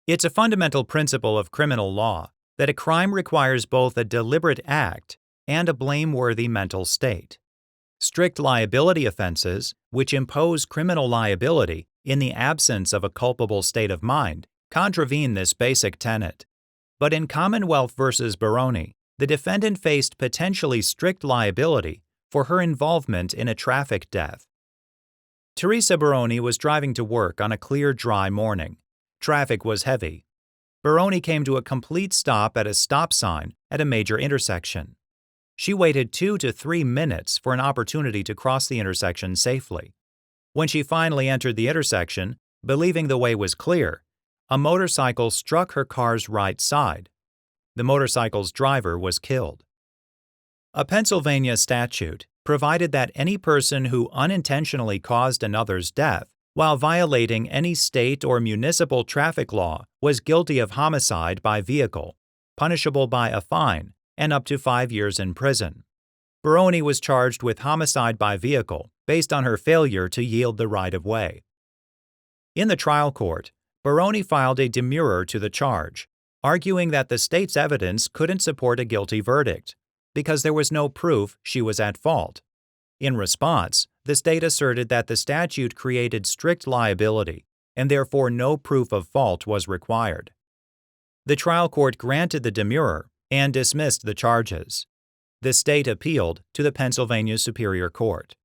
It's a fundamental principle of criminal law that a crime requires both a deliberate act and a blameworthy mental state. Strict liability offenses, which impose criminal liability in the absence of a culpable state of mind, contravene this basic tenet. But in Commonwealth v. Barone, the defendant faced potentially strict liability for her involvement in a traffic death. Theresa Barone was driving to work on a clear, dry morning. Traffic was heavy. Barone came to a complete stop at a stop sign at a major intersection. She waited 2 to 3 minutes for an opportunity to cross the intersection safely. When she finally entered the intersection, believing the way was clear, a motorcycle struck her car's right side. The motorcycle's driver was killed. A Pennsylvania statute provided that any person who unintentionally caused another's death while violating any state or municipal traffic law was guilty of homicide by vehicle, punishable by a fine and up to 5 years in prison. Barone was charged with homicide by vehicle based on her failure to yield the right-of-way. In the trial court, Barone filed a demurrer to the charge, arguing that the state's evidence couldn't support a guilty verdict because there was no proof she was at fault. In response, the state asserted that the statute created strict liability and therefore no proof of fault was required. The trial court granted the demurrer and dismissed the charges. The state appealed to the Pennsylvania Superior Court.